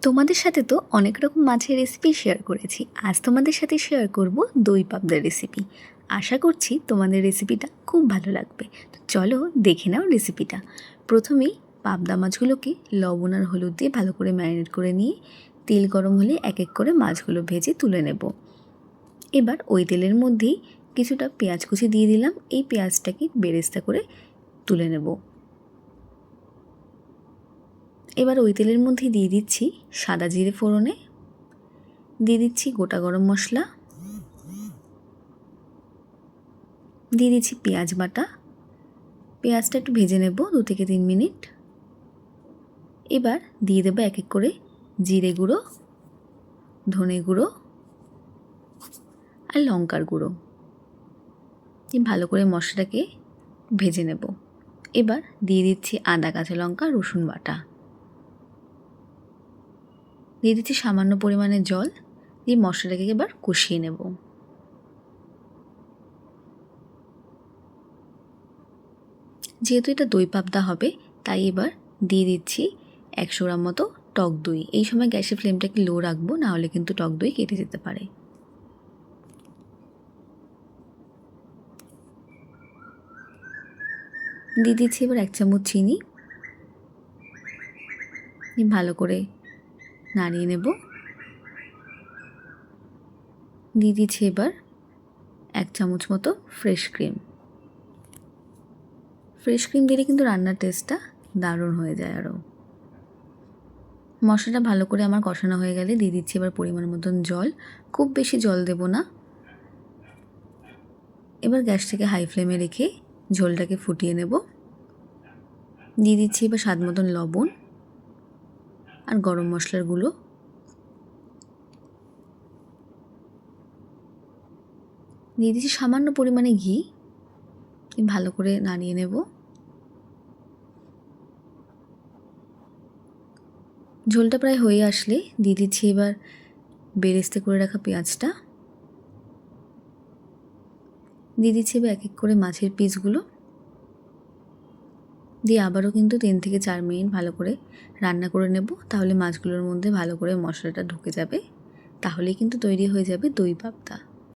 তোমাদের সাথে তো অনেক রকম মাছের রেসিপি শেয়ার করেছি। আজ তোমাদের সাথে শেয়ার করব দই পাবদার রেসিপি। আশা করছি তোমাদের রেসিপিটা খুব ভালো লাগবে। তো চলো দেখে নাও রেসিপিটা। প্রথমেই পাবদা মাছগুলোকে লবণ আর হলুদ দিয়ে ভালো করে ম্যারিনেট করে নিয়ে তেল গরম হলে এক এক করে মাছগুলো ভেজে তুলে নেব। এবার ওই তেলের মধ্যেই কিছুটা পেঁয়াজ কুচি দিয়ে দিলাম। এই পেঁয়াজটাকে বেরেস্তা করে তুলে নেব। এবার ওই তেলের মধ্যে দিয়ে দিচ্ছি সাদা জিরে ফোড়নে, দিয়ে দিচ্ছি গোটা গরম মশলা, দিয়ে দিচ্ছি পেঁয়াজ বাটা। পেঁয়াজটা একটু ভেজে নেব 2 থেকে 3 মিনিট। এবার দিয়ে দেবো এক এক করে জিরে গুঁড়ো, ধনে গুঁড়ো আর লঙ্কার গুঁড়ো। ভালো করে মশলাটাকে ভেজে নেব। এবার দিয়ে দিচ্ছি আদা, কাঁচা লঙ্কা, রসুন বাটা, দিয়ে দিচ্ছি সামান্য পরিমাণে জল, দিয়ে মশলাটাকে এবার কষিয়ে নেব। যেহেতু এটা দই পাবদা হবে তাই এবার দিয়ে দিচ্ছি 100 গ্রাম মতো টক দই। এই সময় গ্যাসের ফ্লেমটাকে লো রাখবো, না হলে কিন্তু টক দই কেটে যেতে পারে। দিয়ে দিচ্ছি এবার 1 চামচ চিনি, ভালো করে নাড়িয়ে নেব। দিয়ে দিচ্ছি এবার 1 চামচ মতো ফ্রেশ ক্রিম। ফ্রেশ ক্রিম দিলে কিন্তু রান্নার টেস্টটা দারুণ হয়ে যায়। আরও মশলাটা ভালো করে আমার কষানো হয়ে গেলে দিয়ে দিচ্ছি এবার পরিমাণ মতন জল। খুব বেশি জল দেব না। এবার গ্যাসটাকে হাই ফ্লেমে রেখে ঝোলটাকে ফুটিয়ে নেব। দিয়ে দিচ্ছি এবার স্বাদ মতন লবণ আর গরম মশলার গুঁড়ো। দিয়ে দিচ্ছি সামান্য পরিমাণে ঘি। ভালো করে নাড়িয়ে নেব। ঝোলটা প্রায় হয়ে আসলে দিয়ে দিচ্ছি এবার বেরেস্তা করে রাখা পেঁয়াজটা। দিয়ে দিচ্ছি এবার এক এক করে মাছের পিসগুলো। দিয়ে আবারও কিন্তু 3 থেকে 4 মিনিট ভালো করে রান্না করে নেব। তাহলে মাছগুলোর মধ্যে ভালো করে মশলাটা ঢুকে যাবে। তাহলেই কিন্তু তৈরি হয়ে যাবে দই পাবদা।